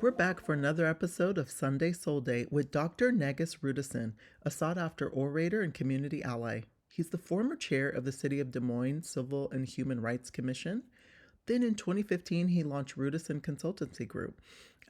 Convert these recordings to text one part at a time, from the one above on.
We're back for another episode of Sunday SoulDay with Dr. Negus Rudison, a sought-after orator and community ally. He's the former chair of the City of Des Moines Civil and Human Rights Commission. Then in 2015, he launched Rudison Consultancy Group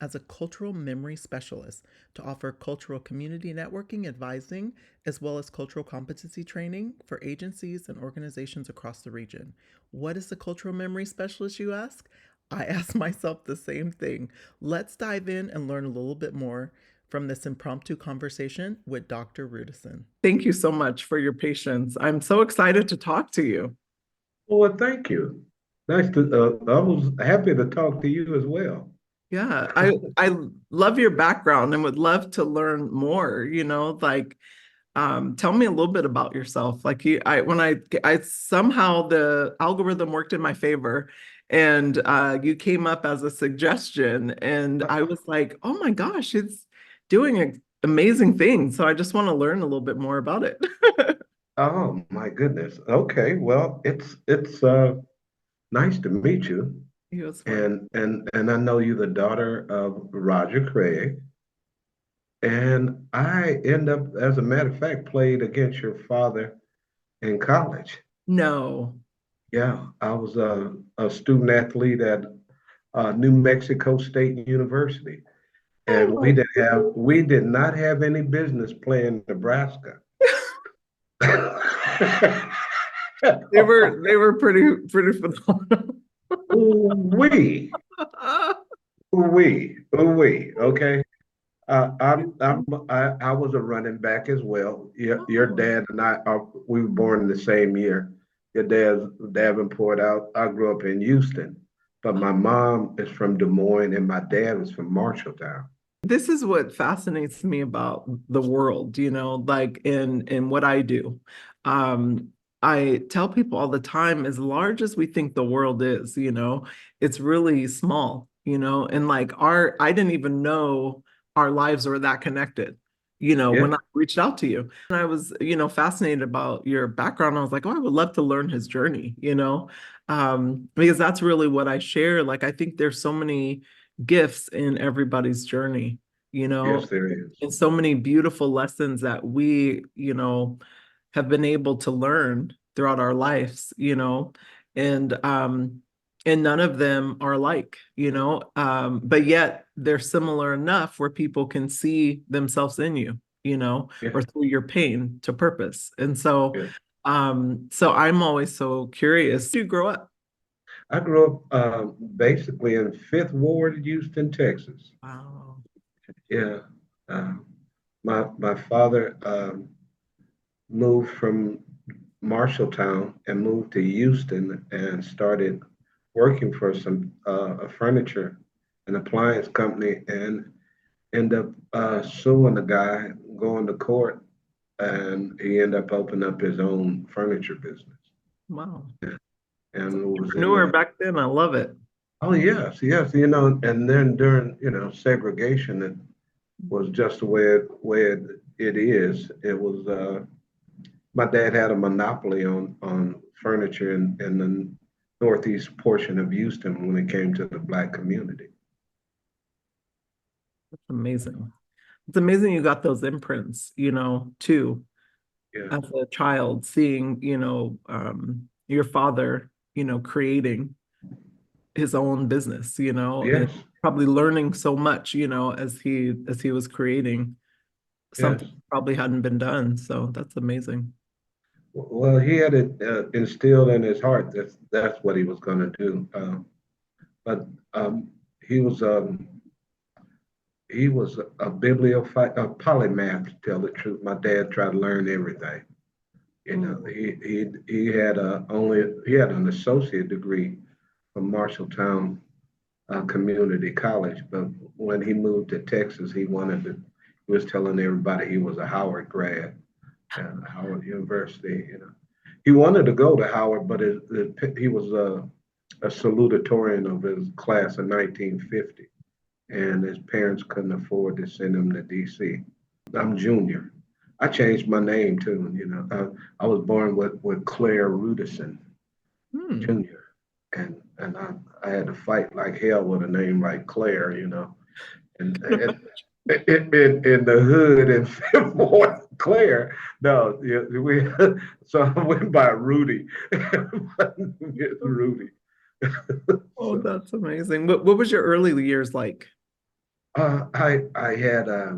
as a cultural memory specialist to offer cultural community networking advising as well as cultural competency training for agencies and organizations across the region. What is a cultural memory specialist, you ask? I ask myself the same thing. Let's dive in and learn a little bit more from this impromptu conversation with Dr. Rudison. Thank you so much for your patience. I'm so excited to talk to you. Well, thank you. Nice to, I was happy to talk to you as well. Yeah, I love your background and would love to learn more, tell me a little bit about yourself. I somehow the algorithm worked in my favor and you came up as a suggestion and I was like, oh my gosh, it's doing amazing things. So I just want to learn a little bit more about it. Oh my goodness. Okay, well, it's nice to meet you. You as well. And I know you're the daughter of Roger Craig. And I end up, as a matter of fact, played against your father in college. No. Yeah, I was a student athlete at New Mexico State University. And Oh, we did not have any business playing Nebraska. they were pretty phenomenal. We, we. Okay. I was a running back as well. Your Oh. dad and I, we were born in the same year. Your dad's Davenport. I grew up in Houston, but my mom is from Des Moines and my dad was from Marshalltown. This is what fascinates me about the world, like in what I do. I tell people all the time, as large as we think the world is, it's really small, and like I didn't even know our lives were that connected, Yeah, when I reached out to you. And I was, fascinated about your background. I was like, oh, I would love to learn his journey, because that's really what I share. Like, I think there's so many gifts in everybody's journey, yes, there is. and so many beautiful lessons that we, have been able to learn throughout our lives, and and none of them are alike, but yet they're similar enough where people can see themselves in you, Yeah, or through your pain to purpose. And so, yeah. so I'm always so curious. Did you grow up? I grew up basically in Fifth Ward, Houston, Texas. Wow. Yeah. Um, my father moved from Marshalltown and moved to Houston and started working for some a furniture and appliance company and end up suing the guy, going to court, and he ended up opening up his own furniture business. Wow. And it was in Entrepreneur back then. I love it. oh yes, yes, and then during segregation, it was just the way it is. It was my dad had a monopoly on furniture in the northeast portion of Houston when it came to the Black community. That's amazing. It's amazing you got those imprints, too, Yeah, as a child, seeing, your father, creating his own business, and yes, probably learning so much, as he was creating yes. something that probably hadn't been done. So that's amazing. Well, he had it instilled in his heart that that's what he was going to do. But he was he was a bibliophile, a polymath, to tell the truth. My dad tried to learn everything. Mm. He had he had an associate degree from Marshalltown Community College, but when he moved to Texas, he was telling everybody he was a Howard grad at Howard University. He wanted to go to Howard, but he was a salutatorian of his class in 1950, and his parents couldn't afford to send him to D.C. I'm junior. I changed my name too. I was born with Claire Rudison Hmm. Jr. and I had to fight like hell with a name like Claire. And in the hood in Fort Claire, no, yeah, so I went by Rudy. Rudy. Oh, So that's amazing. What was your early years like? I had I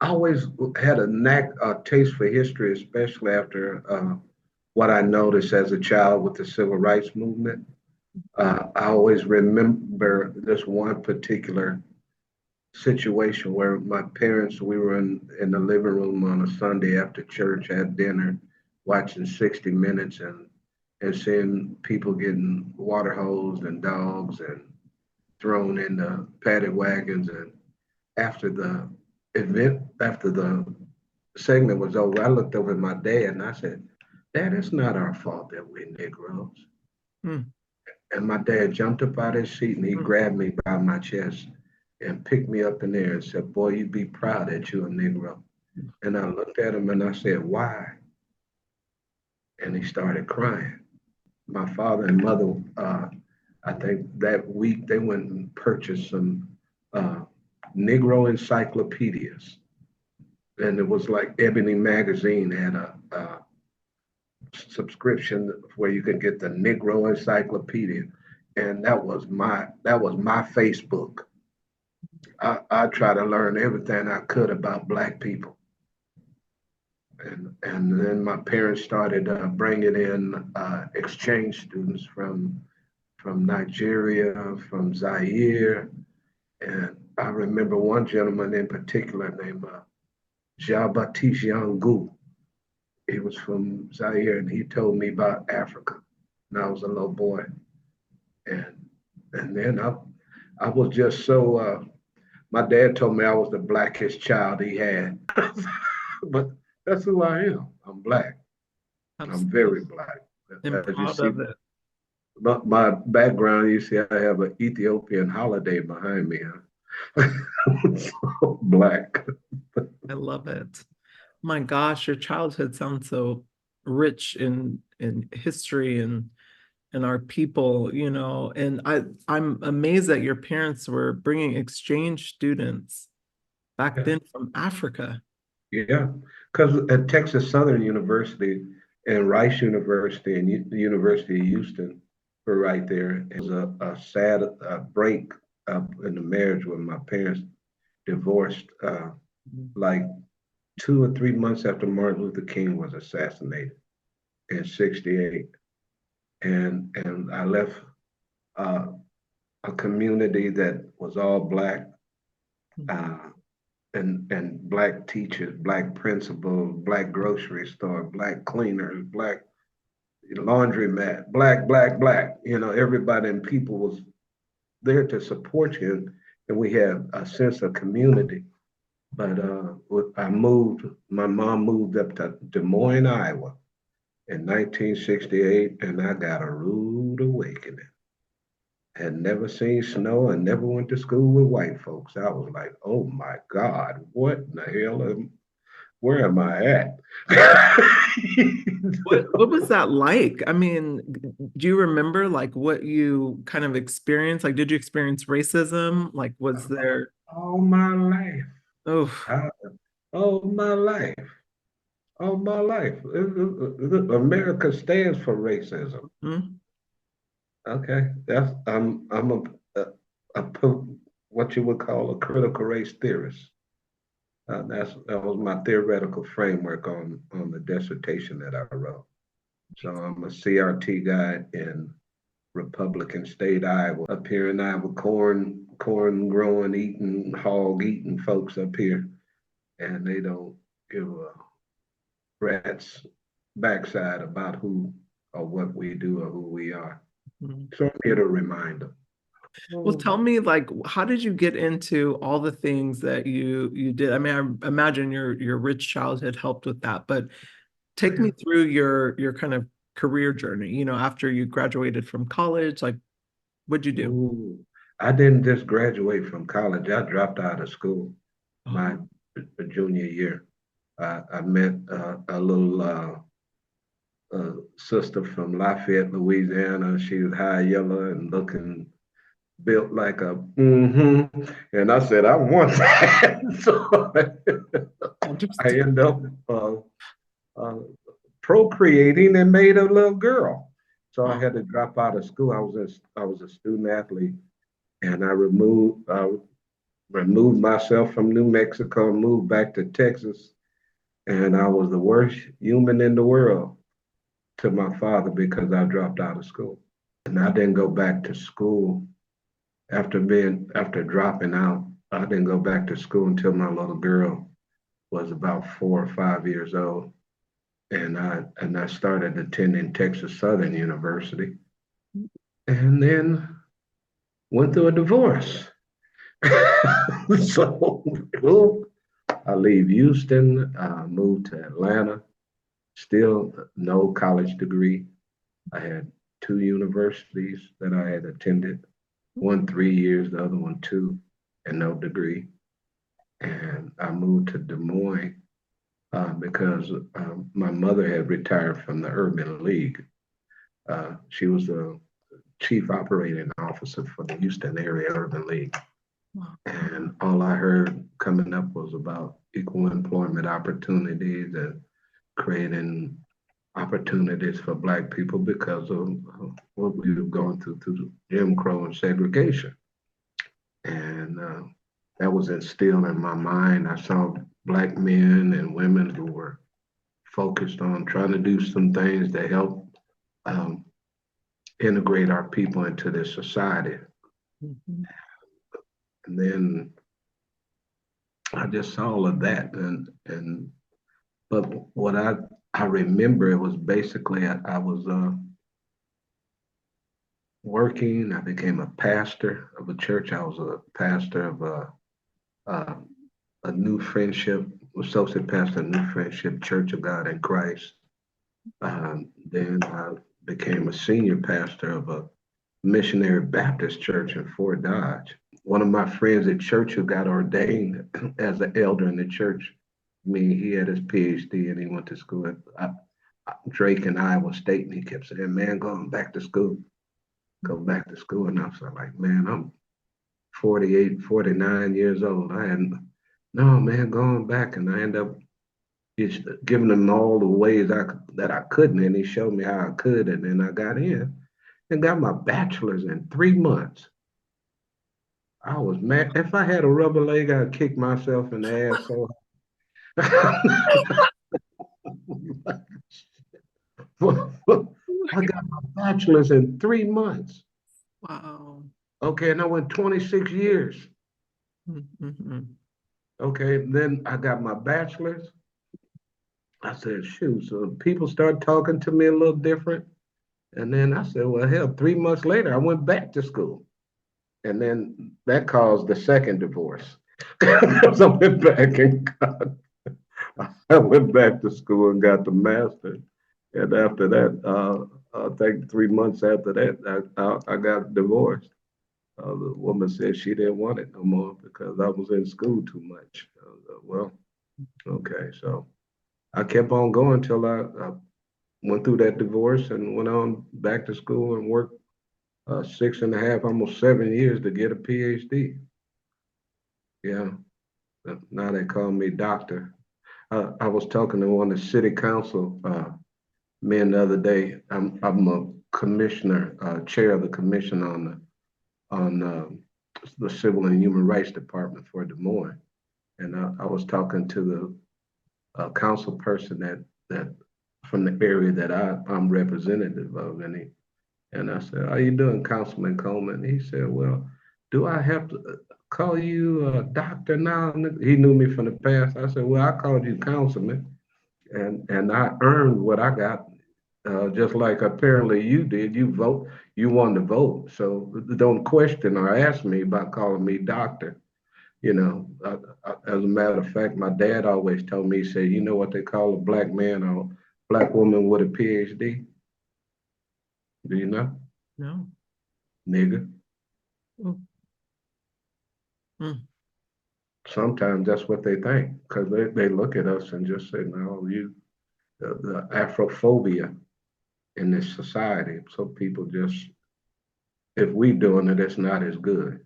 always had a taste for history, especially after what I noticed as a child with the civil rights movement. I always remember this one particular situation where my parents, we were in the living room on a Sunday after church, had dinner, watching 60 Minutes and seeing people getting water hosed and dogs and thrown in the paddy wagons. And after the after the segment was over, I looked over at my dad and I said, Dad, it's not our fault that we're Negroes. Mm, And my dad jumped up out of his seat and he mm. grabbed me by my chest and picked me up in there and said, Boy, you be proud that you're a Negro. And I looked at him and I said, Why? And he started crying. My father and mother, I think that week they went and purchased some uh, Negro encyclopedias. And it was like Ebony Magazine had a subscription where you could get the Negro encyclopedia. And that was my Facebook. I try to learn everything I could about Black people. And then my parents started bringing in exchange students from Nigeria, from Zaire, and I remember one gentleman in particular named Jean-Baptiste Yangu. He was from Zaire, and he told me about Africa. And I was a little boy, and then I was just so. My dad told me I was the blackest child he had, but that's who I am. I'm Black. I'm Absolutely. very Black. I'm As you proud see, of it. my background, you see, I have an Ethiopian holiday behind me. Huh? So Black. I love it. My gosh, your childhood sounds so rich in history and our people, and I'm amazed that your parents were bringing exchange students back Yeah, then from Africa. yeah. Because at Texas Southern University and Rice University and the University of Houston were right there. It was a sad break up in the marriage when my parents divorced like 2 or 3 months after Martin Luther King was assassinated in '68. And I left uh, a community that was all Black, uh, and Black teachers, Black principals, Black grocery store, Black cleaners, Black laundromat, Black. Everybody and people was there to support you, and we had a sense of community. But my mom moved up to Des Moines, Iowa in 1968, and I got a rude awakening. Had never seen snow and never went to school with white folks. I was like, oh my God, what in the hell where am I at? What was that like? I mean, do you remember like what you kind of experienced? Like, did you experience racism? Like, was there, All my life. oh, I, all my life. All my life. America stands for racism. hmm, Okay. I'm what you would call a critical race theorist. That was my theoretical framework on the dissertation that I wrote. So I'm a CRT guy in Republican State, Iowa. Up here in Iowa, corn growing, eating, hog eating folks up here, and they don't give a rat's backside about who or what we do or who we are. hmm. So I'm here to remind them. Well, Oh, tell me, like, how did you get into all the things that you did? I mean, I imagine your rich childhood helped with that, but take me yeah. through your kind of career journey, after you graduated from college, like what'd you do? Ooh. I didn't just graduate from college. I dropped out of school Oh, my junior year. I met a little sister from Lafayette, Louisiana. She was high yellow and looking built like a and I said, I want that. So I Understood. ended up uh, procreating and made a little girl. So I Wow. had to drop out of school. I was a student athlete, and I removed myself from New Mexico, moved back to Texas, and I was the worst human in the world to my father because I dropped out of school. And I didn't go back to school after dropping out. I didn't go back to school until my little girl was about 4 or 5 years old. And I started attending Texas Southern University and then went through a divorce. So I leave Houston, moved to Atlanta, still no college degree. I had two universities that I had attended, one 3 years, the other one two, and no degree. And I moved to Des Moines because my mother had retired from the Urban League. She was the chief operating officer for the Houston area Urban League. Wow. And all I heard coming up was about equal employment opportunities and creating opportunities for Black people because of what we were going through Jim Crow and segregation. And that was instilled in my mind. I saw Black men and women who were focused on trying to do some things to help um, integrate our people into this society. Mm-hmm. And then I just saw all of that, and but what I remember, it was basically I was working. I became a pastor of a church. I was a pastor of uh, a New Friendship, associate pastor of New Friendship Church of God in Christ. Then I became a senior pastor of a missionary Baptist church in Fort Dodge. One of my friends at church who got ordained as an elder in the church, he had his Ph.D. and he went to school at Drake in Iowa State, and he kept saying, "Man, going back to school, go back to school." And I was like, "Man, I'm 48, 49 years old. I hadn't, no, man, going back." And I ended up just giving him all the ways that I couldn't, and he showed me how I could, and then I got in and got my bachelor's in 3 months. I was mad. If I had a rubber leg, I'd kick myself in the ass. So I got my bachelor's in 3 months. Wow. Okay, and I went 26 years. Mm-hmm. Okay, then I got my bachelor's. I said, shoot, so people start talking to me a little different. And then I said, well, hell, 3 months later, I went back to school. And then that caused the second divorce. Because I went back and I went back to school and got the master's. And after that, I think 3 months after that, I got divorced. The woman said she didn't want it no more because I was in school too much. Well, okay, so I kept on going till I went through that divorce and went on back to school and worked 6.5, almost 7 years to get a PhD. Yeah, now they call me doctor. I was talking to one of the city council men the other day. I'm a commissioner, chair of the commission on the Civil and Human Rights Department for Des Moines, and I was talking to the council person that from the area that I'm representative of, and I said, "How you doing, Councilman Coleman?" He said, "Well, do I have to call you a doctor now?" He knew me from the past. I said, "Well, I called you Councilman, and I earned what I got, just like apparently you did. You won the vote, so don't question or ask me about calling me doctor." You know, as a matter of fact, my dad always told me, he said, "You know what they call a Black man or Black woman with a PhD? Do you know? No. Nigga." Mm-hmm. Sometimes that's what they think because they look at us and just say, "No, the Afrophobia in this society." So people just if we doing it, it's not as good.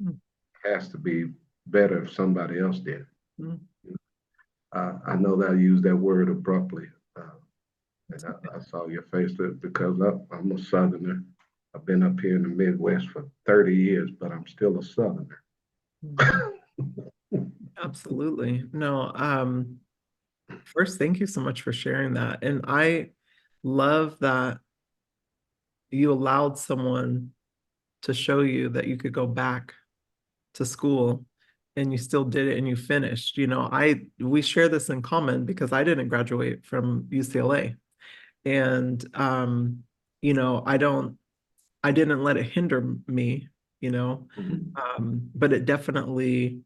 Mm. It has to be better if somebody else did. Mm. I know that I used that word abruptly, and I saw your face because I'm a Southerner. I've been up here in the Midwest for 30 years, but I'm still a Southerner. Mhm. Absolutely. No, first, thank you so much for sharing that. And I love that you allowed someone to show you that you could go back to school and you still did it and you finished. We share this in common because I didn't graduate from UCLA. And I didn't let it hinder me, you know. Mhm. But it definitely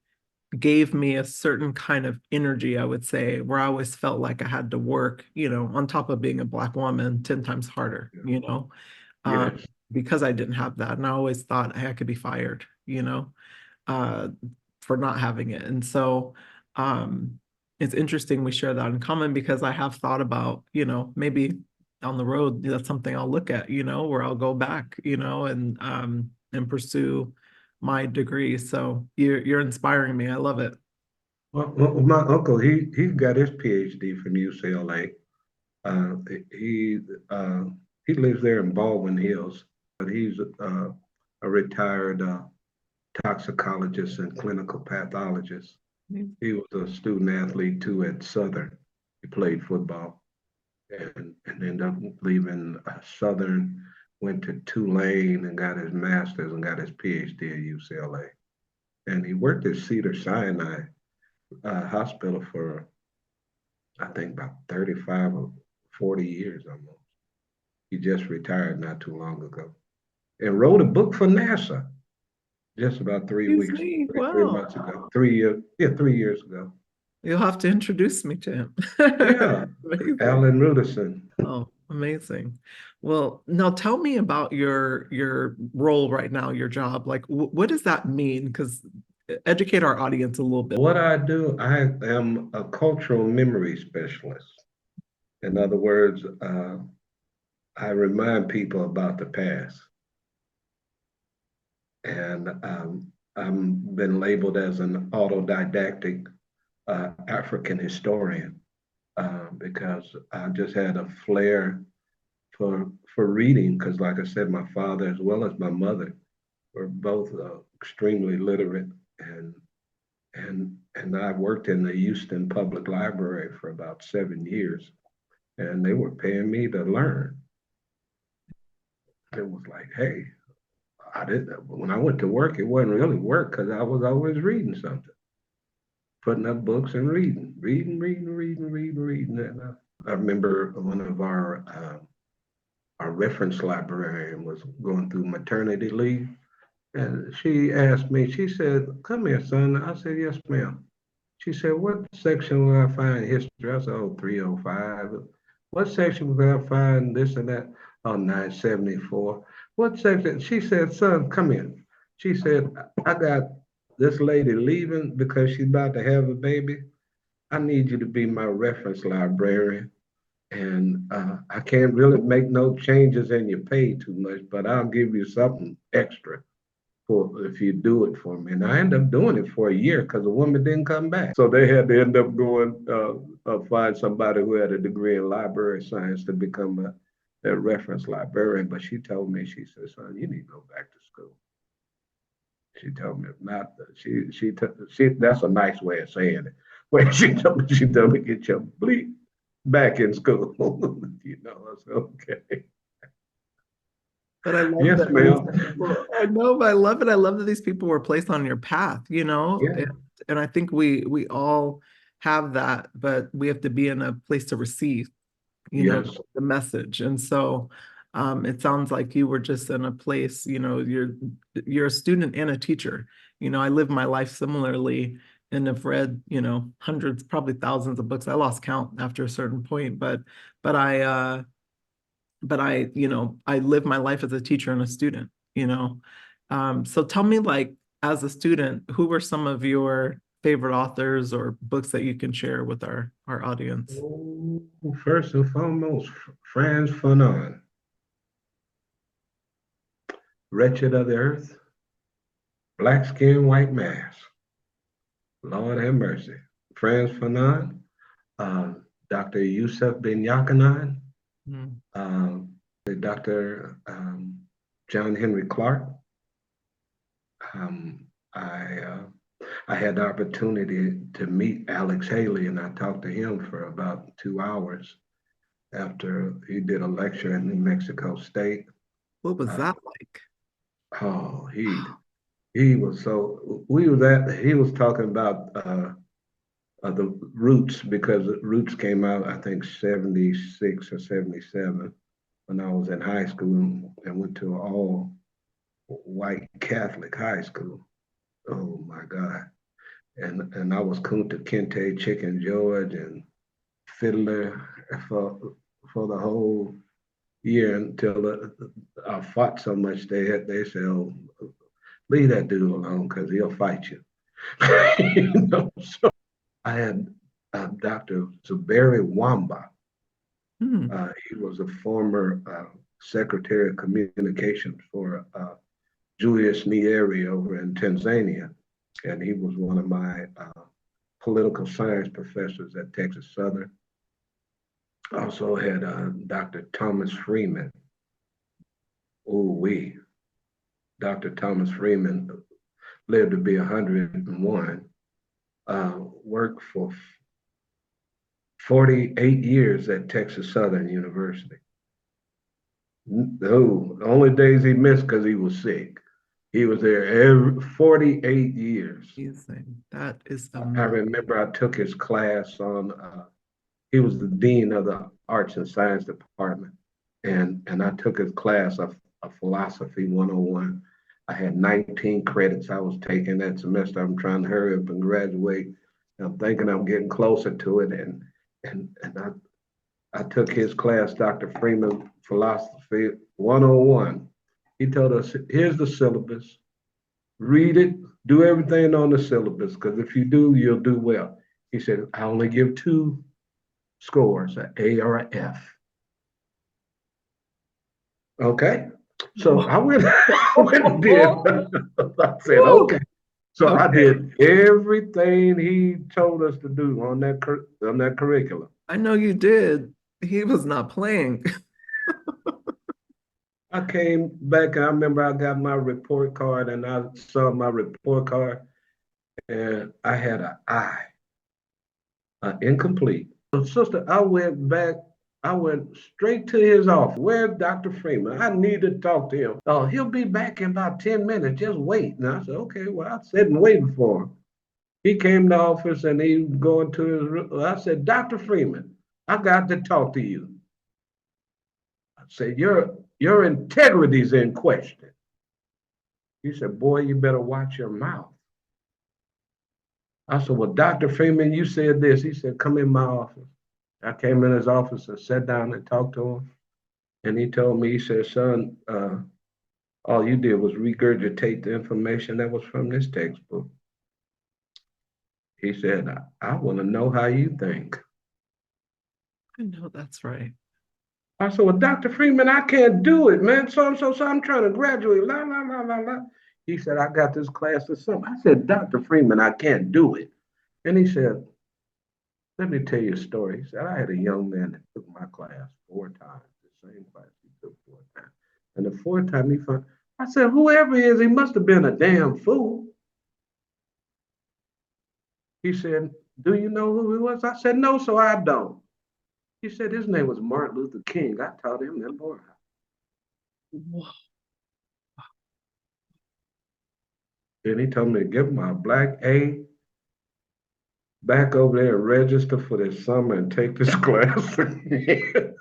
gave me a certain kind of energy, I would say, where I always felt like I had to work, on top of being a Black woman 10 times harder, um, Yes. because I didn't have that. And I always thought I could be fired, uh, for not having it. And so it's interesting we share that in common because I have thought about, maybe down the road, that's something I'll look at, where I'll go back, and pursue my degree. So you're inspiring me. I love it. Well, my uncle, he got his PhD from UCLA. Uh, he uh, he lives there in Baldwin Hills, but he's a retired toxicologist and clinical pathologist. He was a student athlete too at Southern. He played football and ended up leaving Southern, went to Tulane and got his master's and got his PhD at UCLA. And he worked at Cedar Sinai Hospital for, I think, about 35 or 40 years almost. He just retired not too long ago and wrote a book for NASA just about Excuse me. three Wow. months ago, 3 years, yeah, 3 years ago. You'll have to introduce me to him. Yeah, Amazing. Alan Rudison. Oh, amazing. Well, now tell me about your role right now, your job. Like, what does that mean? Because educate our audience a little bit. What I do, I am a cultural memory specialist. In other words, I remind people about the past. And I've been labeled as an autodidactic African historian because I just had a flair for reading. Because, like I said, my father as well as my mother were both extremely literate, and I worked in the Houston Public Library for about 7 years, and they were paying me to learn. It was like, hey, I did that. When I went to work, it wasn't really work because I was always reading something, putting up books and reading. And I remember one of our reference librarian was going through maternity leave, and she asked me. She said, "Come here, son." I said, "Yes, ma'am." She said, "What section will I find history?" I said, "Oh, 305. What section will I find this and that? Oh, 974. What section?" She said, "Son, come in." She said, "I got this lady leaving because she's about to have a baby. I need you to be my reference librarian. And I can't really make no changes in your pay too much, but I'll give you something extra for if you do it for me." And I ended up doing it for a year because the woman didn't come back. So they had to end up going find somebody who had a degree in library science to become a reference librarian. But she told me, she said, "Son, you need to go back to school." She told me if not, she that's a nice way of saying it. When she told me get your bleep back in school. I said, okay. But I love Yes, that these ma'am. people, I know, but I love it. I love that these people were placed on your path, Yeah. and I think we all have that, but we have to be in a place to receive, Yes. the message. And so it sounds like you were just in a place, you're a student and a teacher. I live my life similarly and have read, hundreds, probably thousands of books. I lost count after a certain point, but I live my life as a teacher and a student. So tell me, like, as a student, who were some of your favorite authors or books that you can share with our audience? Oh, first and foremost, Franz Fanon. Wretched of the earth, black skin, white mask. Lord have mercy. Franz Fanon, uh, Dr. Yusuf bin Yakanan, Dr. John Henry Clark. Um, I had the opportunity to meet Alex Haley, and I talked to him for about 2 hours after he did a lecture in New Mexico State. What was that like? Oh, he was so he was talking about the Roots, because Roots came out, I think, 76 or 77 when I was in high school and went to an all white Catholic high school. Oh my God. And I was Kunta Kinte, Chicken George, and Fiddler for the whole year until I fought so much they said, "Oh, leave that dude alone because he'll fight you." So I had Dr. Zuberi Wamba. He was a former Secretary of Communications for Julius Nyerere over in Tanzania, and he was one of my political science professors at Texas Southern. Also had Dr. Thomas Freeman. Dr. Thomas Freeman lived to be 101. Worked for 48 years at Texas Southern University. No, the only days he missed because he was sick. He was there every 48 years. Amazing. That is amazing. I remember I took his class on, he was the dean of the Arts and Science Department. And I took his class of Philosophy 101. I had 19 credits I was taking that semester. I'm trying to hurry up and graduate. I'm thinking I'm getting closer to it. And I took his class, Dr. Freeman, Philosophy 101. He told us, here's the syllabus. Read it, do everything on the syllabus, because if you do, you'll do well. He said, I only give 2 scores, an A or an F. Okay. So I went and did. I said, okay. So okay. I did everything he told us to do on that curriculum. I know you did. He was not playing. I came back and I remember I got my report card and I saw my report card and I had an I, incomplete. So sister, I went straight to his office. Where's Dr. Freeman? I need to talk to him. Oh, he'll be back in about 10 minutes. Just wait. And I said, okay, well, I sat and waiting for him. He came to the office and he was going to his room. I said, Dr. Freeman, I got to talk to you. I said, your integrity's in question. He said, boy, you better watch your mouth. I said, well, Dr. Freeman, you said this. He said, come in my office. I came in his office and sat down and talked to him. And he told me, he said, son, all you did was regurgitate the information that was from this textbook. He said, I want to know how you think. I know that's right. I said, well, Dr. Freeman, I can't do it, man. So I'm trying to graduate. La, la, la, la, la. He said, I got this class or something. I said, Dr. Freeman, I can't do it. And he said, let me tell you a story. He said, I had a young man that took my class 4 times, the same class he took 4 times. And the 4th time he found, I said, whoever he is, he must have been a damn fool. He said, do you know who he was? I said, no, so I don't. He said his name was Martin Luther King. I taught him that boy. Whoa. Then he told me to give him a black A, back over there and register for this summer and take this class again.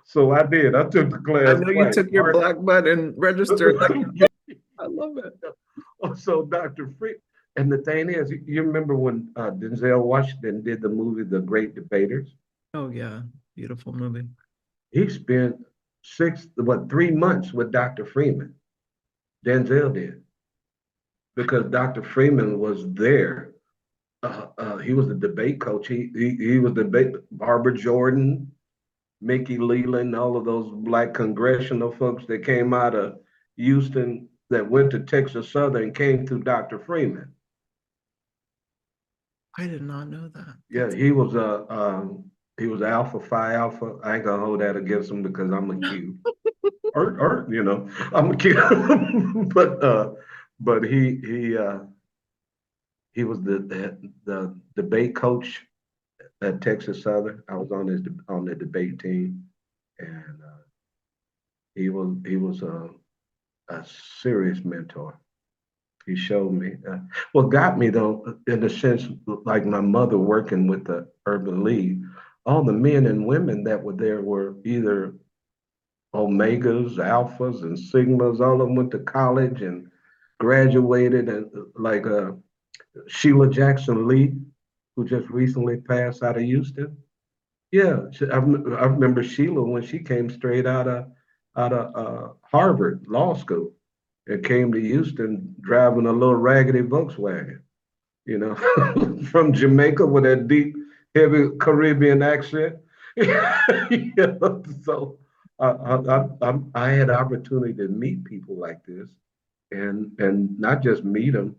So I did. I took the class. I know you took your black butt and registered. I love it. So Dr. Freeman, and the thing is, you remember when Denzel Washington did the movie The Great Debaters? Oh yeah, beautiful movie. He spent 3 months with Dr. Freeman. Denzel did, because Dr. Freeman was there. He was the debate coach. He was debate Barbara Jordan, Mickey Leland, all of those black congressional folks that came out of Houston that went to Texas Southern came through Dr. Freeman. I did not know that. Yeah, he was Alpha Phi Alpha. I ain't gonna hold that against him because I'm a Q. Or you know, I'm a Q. But he was the debate coach at Texas Southern. I was on the debate team, and he was a serious mentor. He showed me. What got me though, in a sense, like my mother working with the Urban League, all the men and women that were there were either Omegas, Alphas, and Sigmas. All of them went to college and graduated, and like Sheila Jackson Lee, who just recently passed out of Houston. Yeah, I remember Sheila when she came straight out of Harvard Law School and came to Houston driving a little raggedy Volkswagen, you know, from Jamaica with that deep, heavy Caribbean accent. You know, so I had the opportunity to meet people like this, and not just meet them,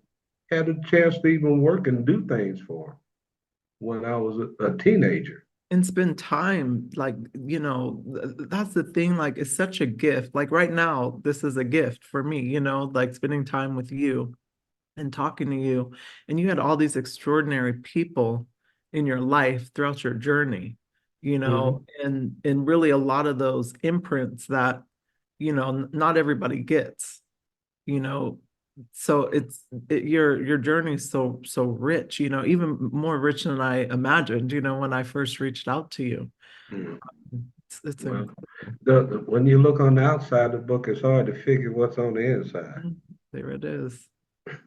had a chance to even work and do things for them when I was a teenager. And spend time, like, that's the thing, like, it's such a gift. Like right now, this is a gift for me, like spending time with you and talking to you. And you had all these extraordinary people in your life throughout your journey, Mm-hmm. and really a lot of those imprints that, not everybody gets, you know. So your journey is so rich, even more rich than I imagined, when I first reached out to you. Mm-hmm. It's Well, incredible. when you look on the outside of the book, it's hard to figure what's on the inside. There it is. There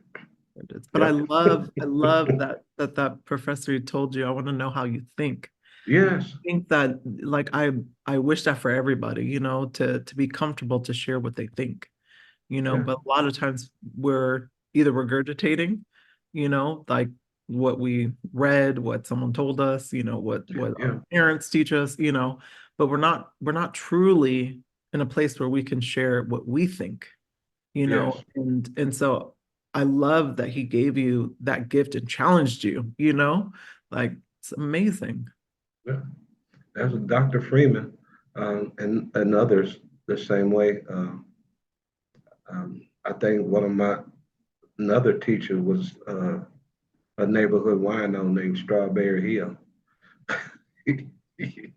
it is. But I Yep. love that professor you told you, I want to know how you think. Yes. Think that, like, I wish that for everybody, to be comfortable to share what they think, Yeah. but a lot of times we're either regurgitating, like what we read, what someone told us, what our Yeah. parents teach us, but we're not truly in a place where we can share what we think, Yes. and so I love that he gave you that gift and challenged you, like it's amazing. Yeah. That's Dr. Freeman, and others the same way. I think one of my another teacher was a neighborhood wino named Strawberry Hill. he, he,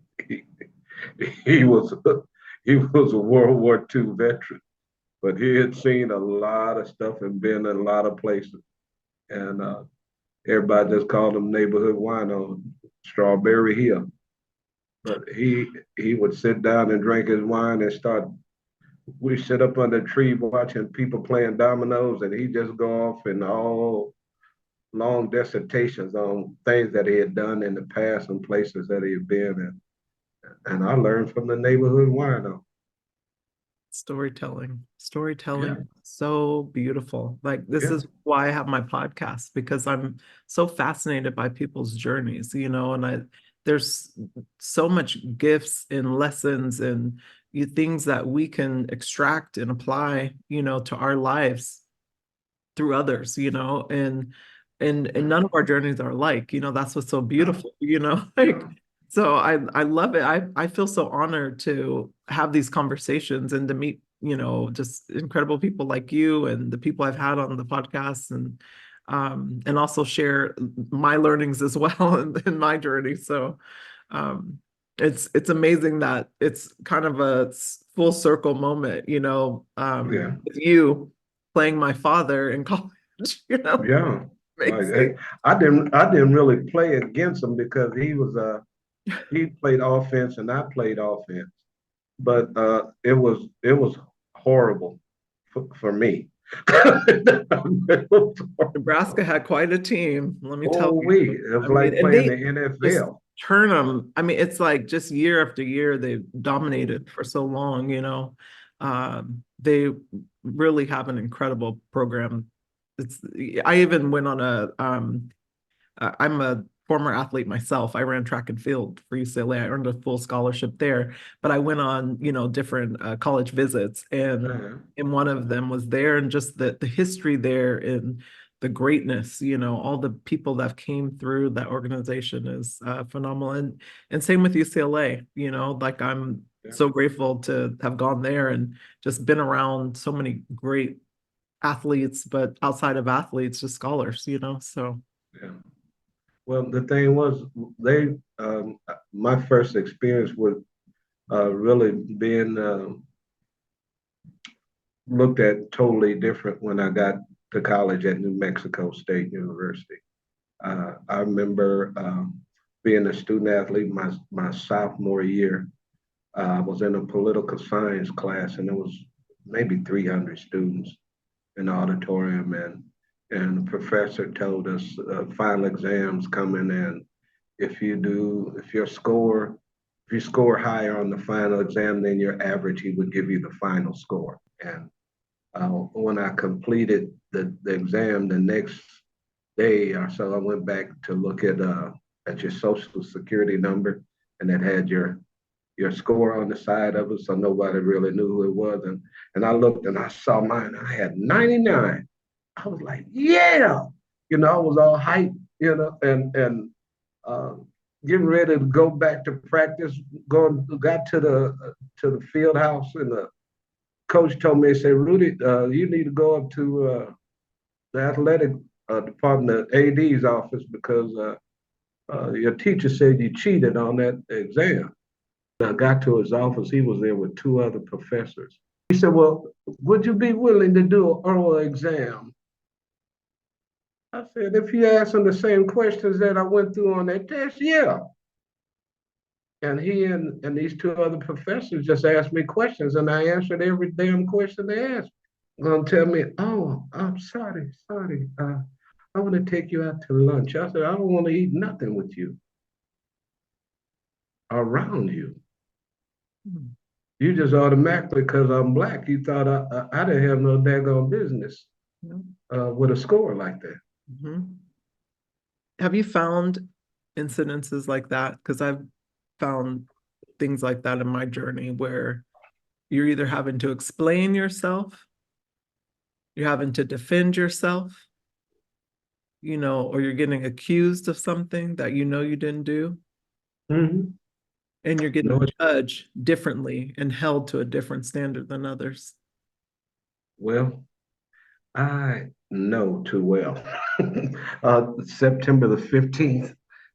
he was he was a World War II veteran, but he had seen a lot of stuff and been in a lot of places, and everybody just called him neighborhood wino, Strawberry Hill. But he would sit down and drink his wine and start. We sit up under a tree watching people playing dominoes, and he just go off in all long dissertations on things that he had done in the past and places that he had been in. And I learned from the neighborhood wino. Storytelling, Yeah, so beautiful. Like, this yeah, is why I have my podcast, because I'm so fascinated by people's journeys, and there's so much gifts and lessons and things that we can extract and apply, to our lives through others, and none of our journeys are alike, that's what's so no, beautiful, like, no, so I love it. I feel so honored to have these conversations and to meet, just incredible people like you and the people I've had on the podcast, and also share my learnings as well in my journey. So um it's amazing that it's kind of a full circle moment, yeah, with you playing my father in college, yeah. Like amazing. I didn't really play against him because he played offense and I played offense, but it was horrible for me. It was horrible. Nebraska had quite a team, let me tell Oh, you. it was I mean, like and playing they the just NFL. turn them. I mean, it's like just year after year, they dominated for so long, They really have an incredible program. It's I even went on I'm a former athlete myself. I ran track and field for UCLA. I earned a full scholarship there, but I went on, different college visits, and in one of them was there, and just the history there and the greatness, all the people that came through that organization is phenomenal. And same with UCLA, like I'm so grateful to have gone there and just been around so many great athletes, but outside of athletes, just scholars, so. Yeah. Well, the thing was, my first experience with really being looked at totally different when I got to college at New Mexico State University. I remember being a student athlete my sophomore year. I was in a political science class, and there was maybe 300 students in the auditorium, and the professor told us final exams coming in. If you score higher on the final exam than your average, he would give you the final score. And when I completed the exam the next day or so, I went back to look at your social security number, and it had your score on the side of it, so nobody really knew who it was. And I looked and I saw mine. I had 99. I was like, yeah, I was all hyped, and uh, getting ready to go back to practice. Got to the field house, and the coach told me, he said, Rudy, you need to go up to the athletic department, AD's office, because your teacher said you cheated on that exam. I got to his office. He was there with two other professors. He said, well, would you be willing to do an oral exam? I said, if you ask them the same questions that I went through on that test, yeah. And he and these two other professors just asked me questions, and I answered every damn question they asked. Gonna tell me, oh, I'm sorry. I want to take you out to lunch. I said, I don't want to eat nothing with you, around you. You just automatically, because I'm Black, you thought I didn't have no daggone business with a score like that. Mm-hmm. Have you found incidences like that? Because I've found things like that in my journey where you're either having to explain yourself, you're having to defend yourself, or you're getting accused of something that you didn't do. Mm-hmm. And you're getting judged differently and held to a different standard than others. Well, I know too well. September the 15th,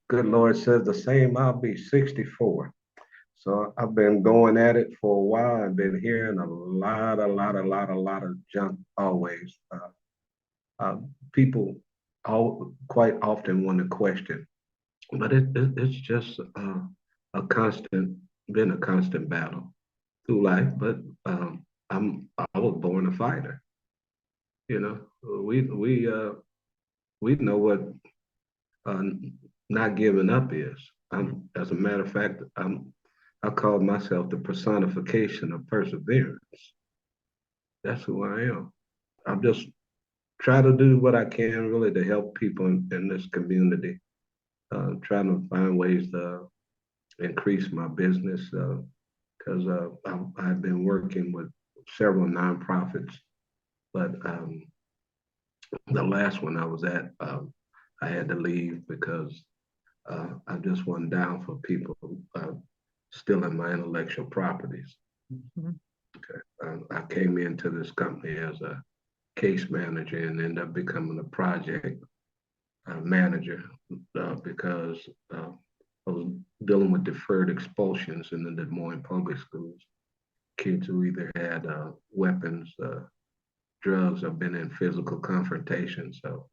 good Lord says the same, I'll be 64. So I've been going at it for a while. I've been hearing a lot of junk always. People quite often want to question, but it's just been a constant battle through life. But I was born a fighter. We know what uh, not giving up is. As a matter of fact, I call myself the personification of perseverance. That's who I am. I'm just try to do what I can really to help people in this community. Trying to find ways to increase my business because I've been working with several nonprofits, but the last one I was at, I had to leave because I just wasn't down for people stealing my intellectual properties. Mm-hmm. Okay. I came into this company as a case manager and ended up becoming a project manager because I was dealing with deferred expulsions in the Des Moines public schools. Kids who either had weapons, drugs, or been in physical confrontation. So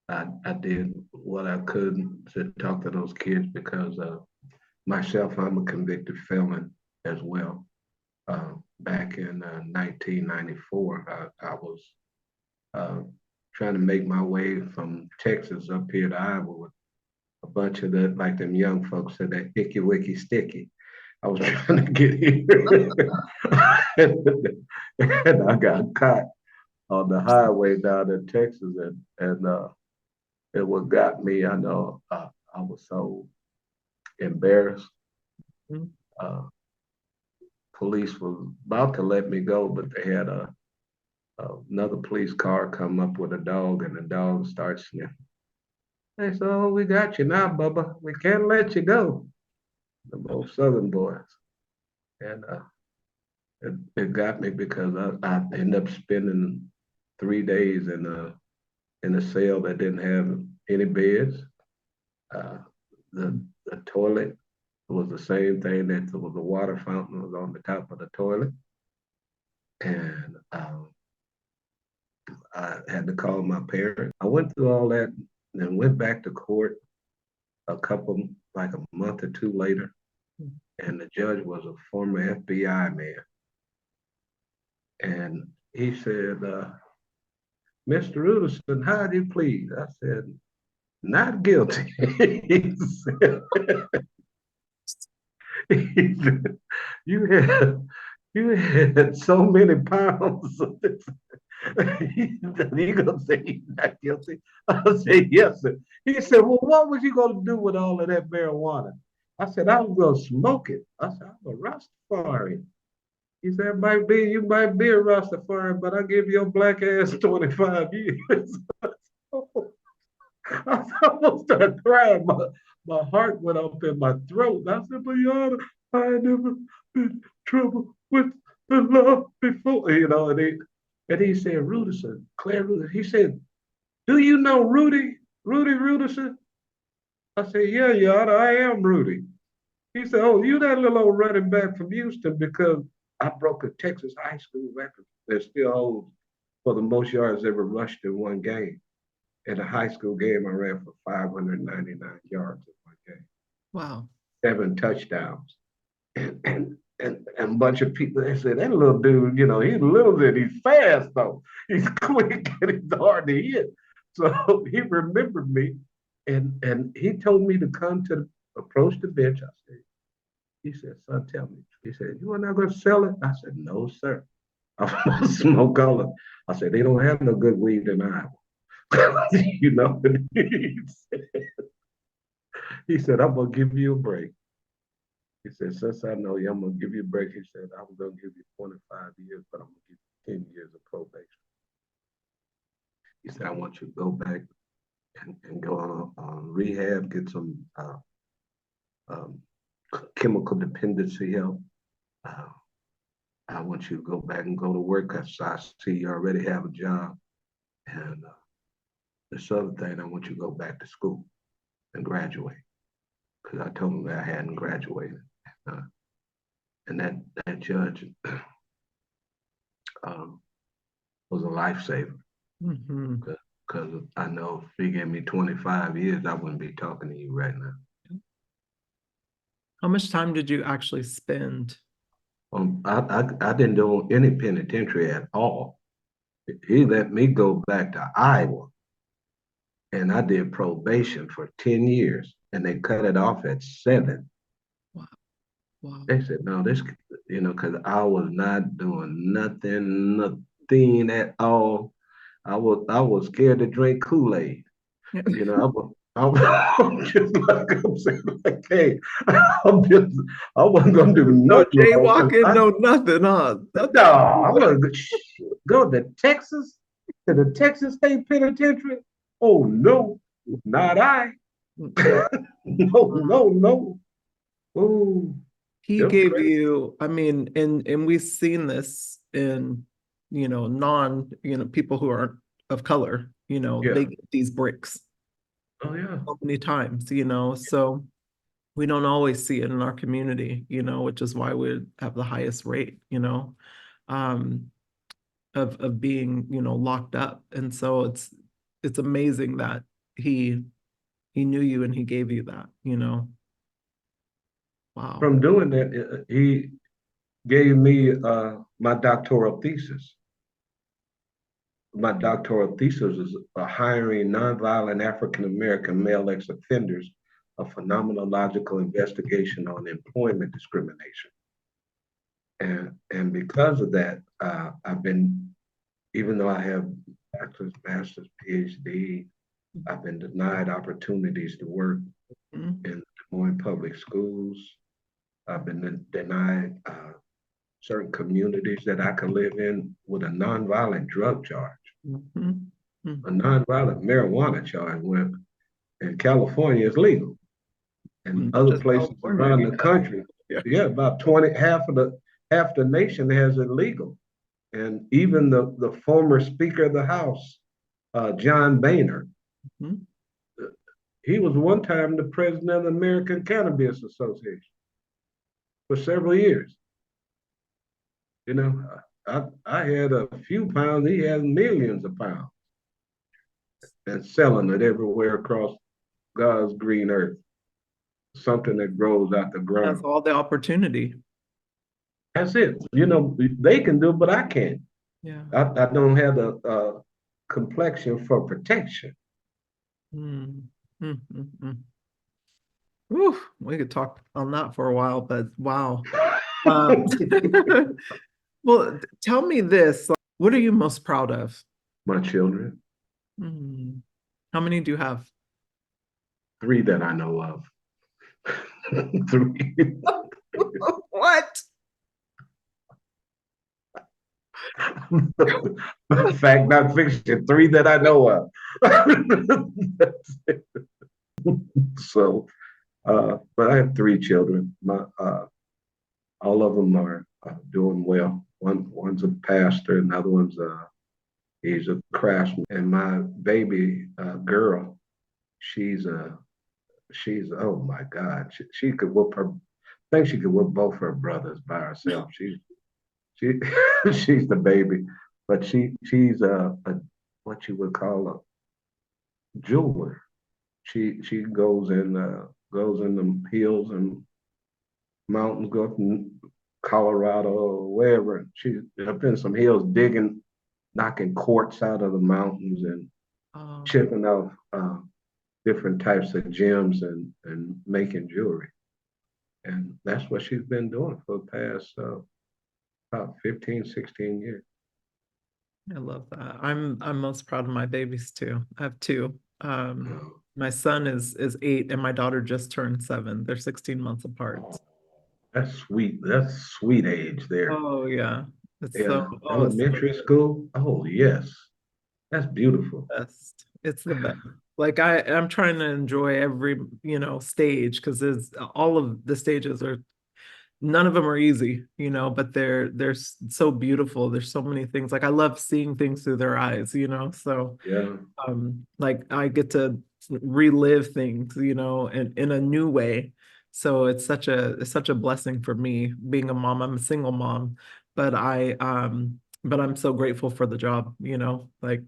I did what I could to talk to those kids because myself, I'm a convicted felon as well. Back in 1994, I was trying to make my way from Texas up here to Iowa with a bunch of like them young folks said, that icky wicky sticky. I was trying to get here and I got caught on the highway down in Texas, and it what got me. I know I was so embarrassed. Mhm. Police was about to let me go, but they had another police car come up with a dog, and the dog starts sniffing. They said, "Oh, we got you now, Bubba. We can't let you go." The both Southern boys, and it got me because I ended up spending 3 days in a cell that didn't have any beds. Uh, the toilet was the same thing, that there was a water fountain was on the top of the toilet, and I had to call my parents. I went through all that and went back to court like a month or two later, and the judge was a former FBI man, and he said, "Mr. Rudison, how do you plead?" I said, "Not guilty." he said, he said, "You had you had so many pounds of this." He gonna say he's not guilty? I said, "Yes, sir." He said, "Well, what was you gonna do with all of that marijuana?" I said, "I was gonna smoke it." I said, "I'm a Rastafarian." He said, you might be a Rastafarian, but I give your black ass 25 years. I almost started crying. My heart went up in my throat. And I said, "But Your Honor, I ain't never been in trouble with the law before." And he said, "Rudison, Claire Rudison." He said, "Do you know Rudy Rudison?" I said, "Yeah, Your Honor, I am Rudy." He said, "Oh, you that little old running back from Houston because I broke a Texas high school record that still holds for the most yards ever rushed in one game. In a high school game, I ran for 599 yards in one game, Wow. 7 touchdowns." And a bunch of people, they said, "That little dude, he's little and he's fast though. He's quick and he's hard to hit." So he remembered me, and he told me to approach the bench. He said, "Son, tell me." He said, "You are not going to sell it?" I said, "No, sir. I'm going to smoke all of it." I said, "They don't have no good weed in Iowa." you know, he said, "I'm going to give you a break." He said, "Since I know you, I'm going to give you a break." He said, "I was going to give you 25 years, but I'm going to give you 10 years of probation." He said, "I want you to go back and go on rehab, get some um, chemical dependency help. Uh, I want you to go back and go to work because I see you already have a job. And this other thing, I want you to go back to school and graduate." Because I told him that I hadn't graduated. Uh, and that judge um, was a lifesaver. Because I know if he gave me 25 years, I wouldn't be talking to you right now. How much time did you actually spend? I didn't do any penitentiary at all. He let me go back to Iowa, and I did probation for 10 years, and they cut it off at 7. Wow. Wow. They said, "No, this, because I was not doing nothing at all. I was scared to drink Kool-Aid. I'm just like I'm saying, like, hey, I wasn't gonna do No nothing wrong. jaywalking, no nothing, huh? No, I want to go to Texas, to the Texas State Penitentiary. Oh no, not I. No. Oh, He them gave crazy. you, I mean, and we've seen this in, people who aren't of color, Yeah. they get these bricks Oh yeah. so many times, so we don't always see it in our community, which is why we have the highest rate, um, of being, locked up. And so it's amazing that he knew you and he gave you that. Wow. From doing that, he gave me my doctoral thesis. My doctoral thesis is hiring nonviolent African American male ex-offenders, a phenomenological investigation on employment discrimination. And because of that, I've been, even though I have bachelor's, master's, Ph.D., I've been denied opportunities to work Mm-hmm. in Des Moines public schools. I've been denied certain communities that I could live in with a nonviolent drug charge, Mm-hmm. a Mm-hmm. nonviolent marijuana charge, where in California it's legal. And Not other just places California, around the yeah. country, Yeah. yeah, about 20, half the nation has it legal. And even the former Speaker of the House, John Boehner, Mm-hmm. he was one time the president of the American Cannabis Association for several years. You know, I had a few pounds, he has millions of pounds, and selling it everywhere across God's green earth, something that grows out the That's ground. all the opportunity. That's it. You know, they can do it, but I can't. Yeah. I don't have the complexion for protection. Mm. Mm-hmm. Whew, we could talk on that for a while, but wow. Um, well, tell me this. What are you most proud of? My children, Hmm. How many do you have? three that I know of. Three. What? Fact, not fiction. Three that I know of. So, but I have three children. All of them are doing well. One's a pastor, another one's he's a craftsman, and my baby girl, she's a she's oh my God, she could whoop her. I think she could whoop both her brothers by herself. She she's the baby, but she's a what you would call a jeweler. She goes in the hills and mountains, go up in Colorado or wherever. She's up in some hills digging, knocking quartz out of the mountains and Oh, chipping off different types of gems and making jewelry. And that's what she's been doing for the past about 15, 16 years. I love that. I'm most proud of my babies too. I have two. Oh, My son is 8 and my daughter just turned 7. They're 16 months apart. that's sweet. That's sweet age there. Oh yeah. It's so Yeah. oh it's the Elementary school. Oh, yes. That's beautiful. best. It's the best. Like I'm trying to enjoy every, stage because there's all of the stages are none of them are easy, but they're so beautiful. There's so many things. Like I love seeing things through their eyes, so Yeah. like I get to relive things, in a new way. So it's such a blessing for me being a mom. I'm a single mom, but I'm so grateful for the job, like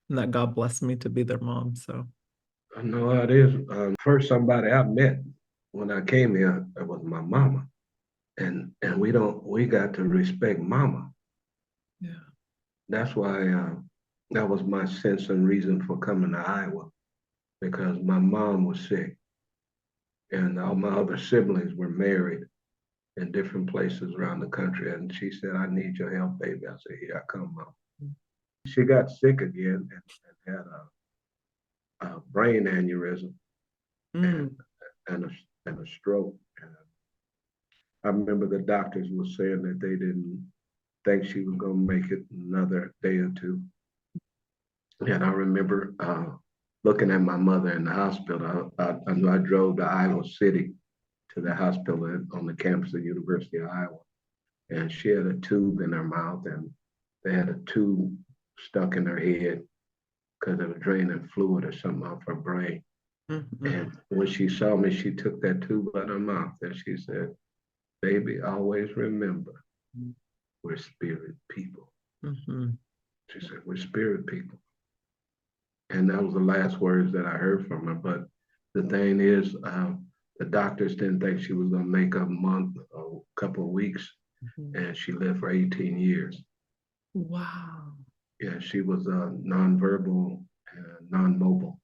and that God blessed me to be their mom. So I know how it is. First, somebody I met when I came here, it was my mama. And we got to respect mama. yeah. That's why that was my sense and reason for coming to Iowa, because my mom was sick and all my other siblings were married in different places around the country. And she said, I need your help, baby. I said, here I come, mom. She got sick again and had a brain aneurysm and, Mm, and a stroke. And I remember the doctors were saying that they didn't think she was going to make it another day or two. And I remember looking at my mother in the hospital. I know I drove to Iowa City to the hospital on the campus of University of Iowa. And she had a tube in her mouth, and they had a tube stuck in her head because it was draining fluid or something off her brain. mm, mm, And when she saw me, she took that tube out of her mouth and she said, baby, always remember, we're spirit people. mhm. She said, we're spirit people. And that was the last words that I heard from her. But the thing is, the doctors didn't think she was going to make a month or a couple of weeks, Mhm. and she lived for 18 years. Wow. Yeah, she was nonverbal, non-mobile,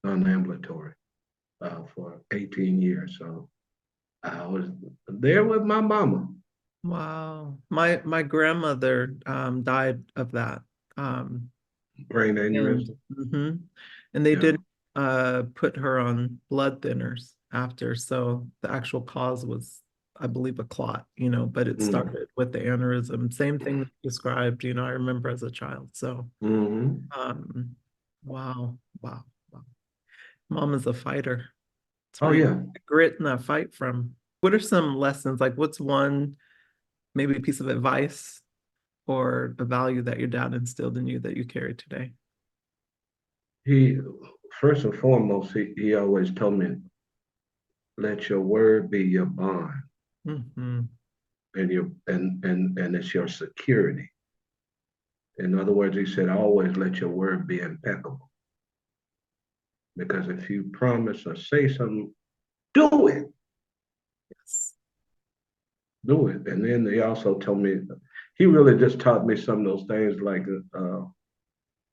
non-ambulatory for 18 years. So I was there with my mama. Wow. My grandmother died of that. Brain And aneurysm. mhm. And they Yeah. didn't put her on blood thinners after. So the actual cause was, I believe, a clot, but it Mm-hmm. started with the aneurysm. Same thing that you described, I remember as a child. So, Mm-hmm. um, wow, wow, wow. Mom is a fighter. That's Oh where you yeah. get grit in that fight from. What are some lessons? Like, what's one maybe piece of advice or a value that your dad instilled in you that you carry today? He first and foremost, he always told me, let your word be your bond Mm-hmm. and your and it's your security. In other words, he said, always let your word be impeccable. Because if you promise or say something, do it. Yes. Do it. And then he also told me, he really just taught me some of those things like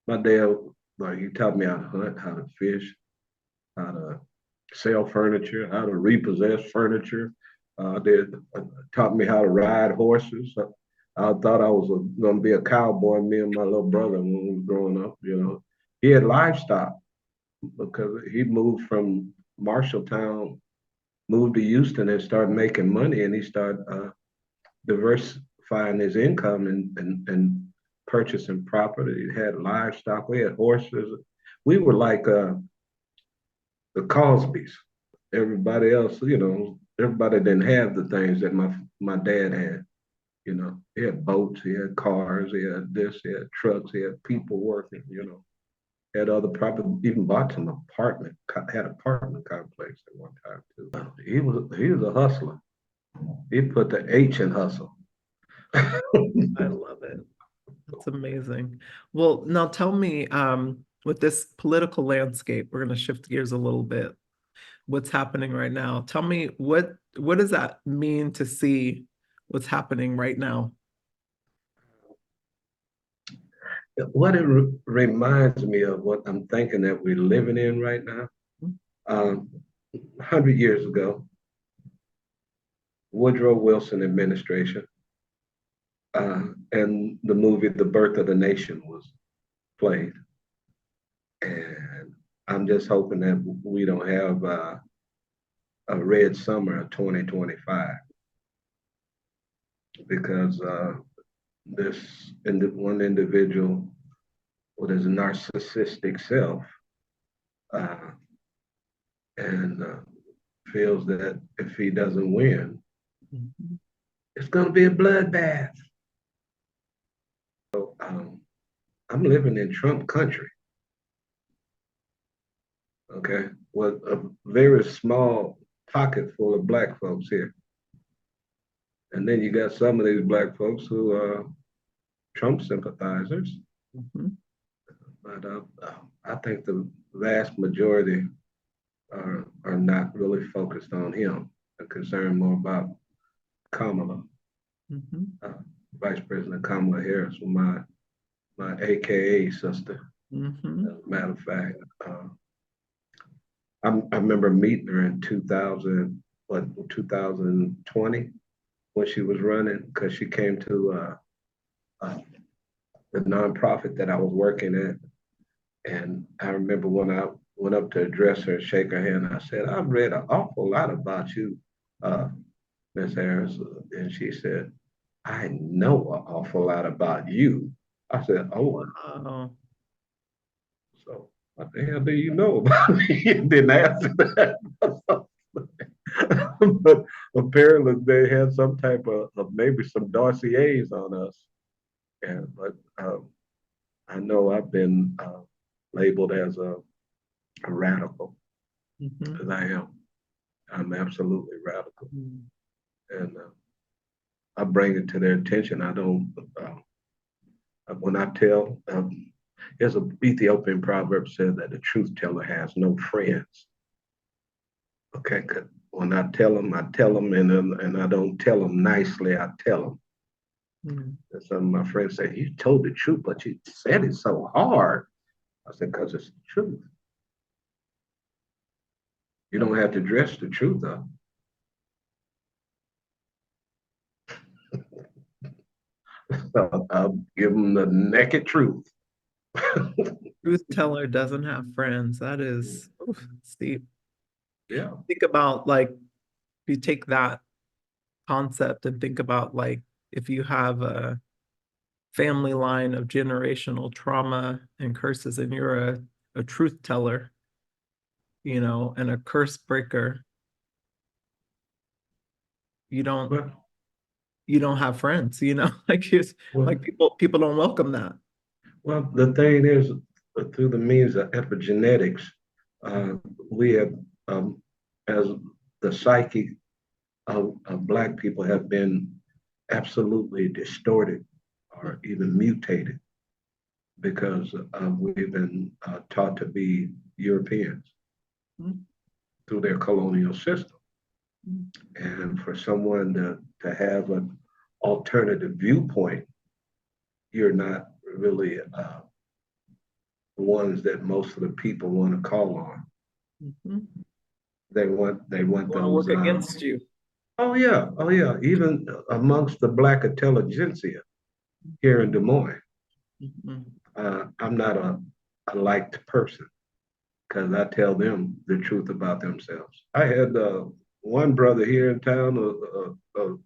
my dad, like he taught me how to hunt, how to fish, how to sell furniture, how to repossess furniture. They taught me how to ride horses. I thought I was going to be a cowboy, me and my little brother when we was growing up. He had livestock because he moved from Marshalltown, moved to Houston, and started making money, and he started diversifying his income and purchasing property. He had livestock. We had horses. We were like the Cosbys. Everybody else, everybody didn't have the things that my dad had. He had boats, he had cars, he had this, he had trucks, he had people working. Had other property, even bought some had apartment complex at one time too. He was a hustler. He put the H in hustle. I love it. That's amazing. Well, now tell me, with this political landscape, we're going to shift gears a little bit. What's happening right now? Tell me what does that mean to see what's happening right now? What it reminds me of what I'm thinking that we're living in right now. 100 years ago, Woodrow Wilson administration, and the movie The Birth of the Nation was played. And I'm just hoping that we don't have a red summer of 2025 because this one individual with his narcissistic self uh, and feels that if he doesn't win, Mhm. it's going to be a bloodbath. I'm living in Trump country, okay, with a very small pocket full of black folks here. And then you got some of these black folks who are Trump sympathizers. Mhm. But I think the vast majority are not really focused on him. They're concerned more about Kamala, Mhm. uh, Vice President Kamala Harris, my AKA sister. As Mhm. a matter of fact, I remember meeting her in 2020 when she was running because she came to uh, the nonprofit that I was working at. And I remember when I went up to address her, shake her hand, I said, I've read an awful lot about you, uh, Miss Harris. And she said, I know an awful lot about you. I said, oh, Wow. so what the hell do you know about me? Didn't answer that. But apparently they had some type of maybe some dossiers on us. But I know I've been labeled as a radical, Mhm. because I am. I'm absolutely radical. Mhm. And I bring it to their attention. I don't, when I tell, there's a Ethiopian proverb said that the truth teller has no friends. Okay, 'cause when I tell them, and I don't tell them nicely, I tell them. Mhm. And some of my friends say, you told the truth, but you said it so hard. I said, because it's the truth. You don't have to dress the truth up. So I'll give them the naked truth. Truth teller doesn't have friends. That is steep. Yeah. Think about like, if you take that concept and think about like, if you have a family line of generational trauma and curses and you're a truth teller, and a curse breaker, you don't Well, you don't have friends, like well, like people don't welcome that. well, the thing is, through the means of epigenetics, uh, we have, as the psyche of Black people have been absolutely distorted or even mutated because we've been taught to be Europeans through their colonial system. And for someone to have an alternative viewpoint, you're not really the ones that most of the people want to call on. Mm-hmm. They want Want to those. work against you. Oh yeah. Even amongst the Black intelligentsia here in Des Moines, Mm-hmm. I'm not a liked person because I tell them the truth about themselves. I had one brother here in town,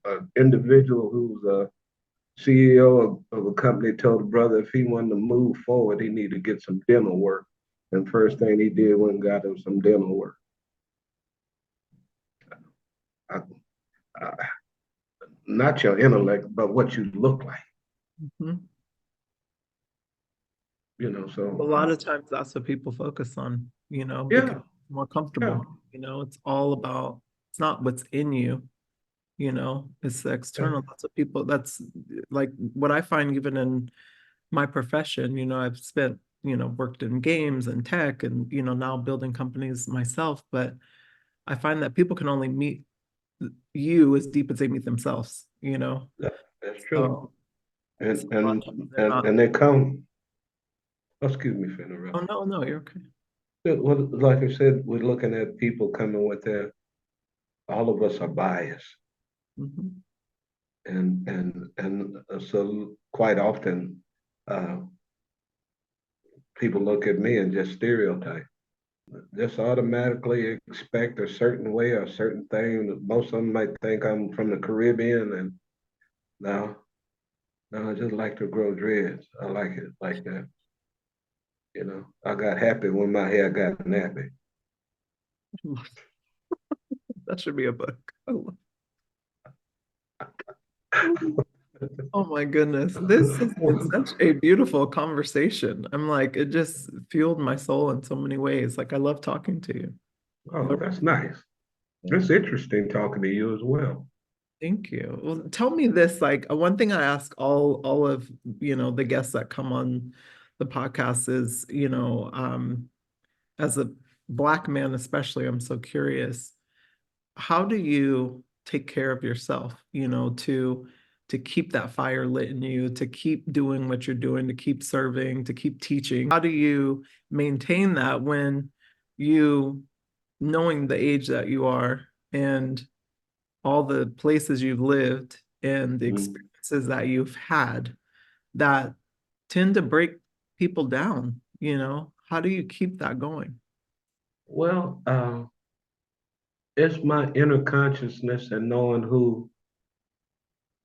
an individual who's a CEO of a company, told the brother if he wanted to move forward, he needed to get some dental work. And first thing he did went and got him some dental work. I, I, not your intellect, but what you look like. Mm-hmm. A So lot of times that's what people focus on, because yeah, it's more yeah, comfortable. It's all about, it's not what's in you, it's the yeah. external. That's what people, that's like what I find even in my profession. I've spent, worked in games and tech and, now building companies myself, but I find that people can only meet you as deep as they meet themselves, That's true. so, And so a lot and of times they're and, not. and they come. Oh, excuse me for Oh, interrupting. no, no, you're okay. Well, like I said, we're looking at people coming with their. All of us are biased, Mm-hmm. and so quite often, uh, people look at me and just stereotype. Just automatically expect a certain way or a certain thing. Most of them might think I'm from the Caribbean, and no, no, I just like to grow dreads. I like it like that. I got happy when my hair got nappy. That should be a book. Oh my goodness. This has been such a beautiful conversation. I'm like, it just fueled my soul in so many ways. Like, I love talking to you. Oh, that's nice. Yeah. It's interesting talking to you as well. Thank you. Well, tell me this, like one thing I ask all of, the guests that come on the podcast is, as a Black man especially, I'm so curious, how do you take care of yourself, to keep that fire lit in you, to keep doing what you're doing, to keep serving, to keep teaching? How do you maintain that when you, knowing the age that you are and all the places you've lived and the Mm. experiences that you've had that tend to break people down, how do you keep that going? Well, it's my inner consciousness and knowing who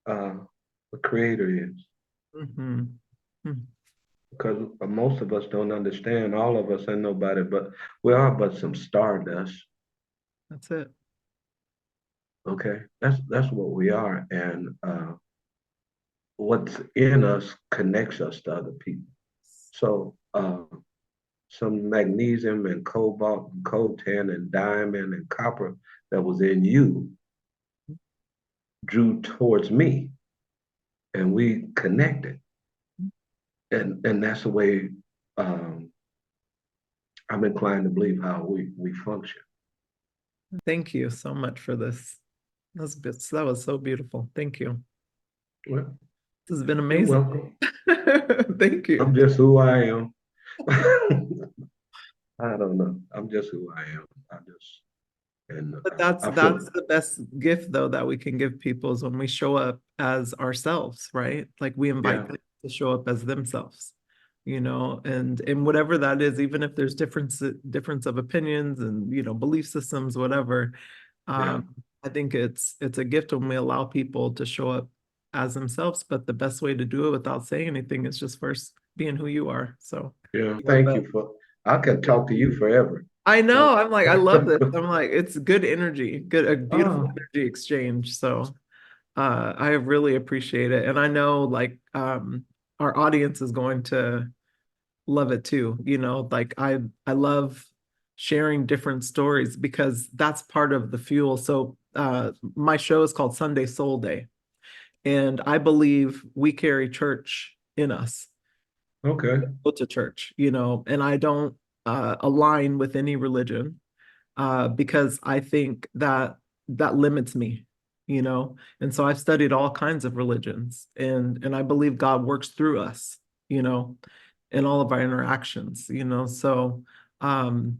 uh, the creator is. Mm-hmm. Because most of us don't understand, all of us ain't nobody, but we are but some stardust. That's it. Okay, that's what we are, and what's in us connects us to other people. So some magnesium and cobalt and coltan and diamond and copper that was in you drew towards me, and we connected, and that's the way um, I'm inclined to believe how we function. Thank you so much for this. That was so beautiful. Thank you. Well, This has been you're amazing. welcome. Thank you. I'm just who I am. I don't know. I'm just who I am. I just and But that's I that's feel the best gift though that we can give people is when we show up as ourselves, right? Like we invite yeah. them to show up as themselves. and whatever that is, even if there's difference of opinions and, belief systems, whatever. Yeah. I think it's a gift when we allow people to show up as themselves, but the best way to do it without saying anything is just first being who you are. So Yeah. love Thank that. you for, I could talk to you forever. I So, know. I'm like, I love this. I'm like, it's good energy, a beautiful oh, energy exchange. So I really appreciate it. And I know like our audience is going to love it too. Like I love sharing different stories because that's part of the fuel. So my show is called Sunday SoulDay. And I believe we carry church in us. okay. Go to church, and I don't align with any religion because I think that limits me. And so I've studied all kinds of religions, and I believe God works through us, you know, in all of our interactions. Um,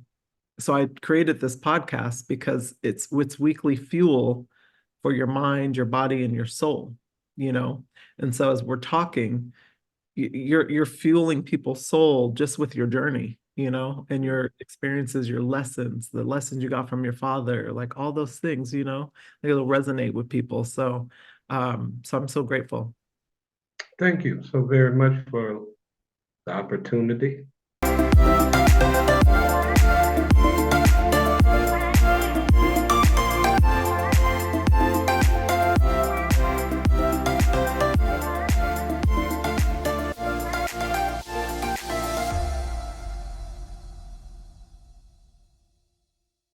so I created this podcast because it's weekly fuel for your mind, your body, and your soul, you know. And so as we're talking, you're fueling people's soul just with your journey, and your experiences, your lessons, the lessons you got from your father, like all those things, it'll resonate with people. So I'm so grateful. Thank you so very much for the opportunity.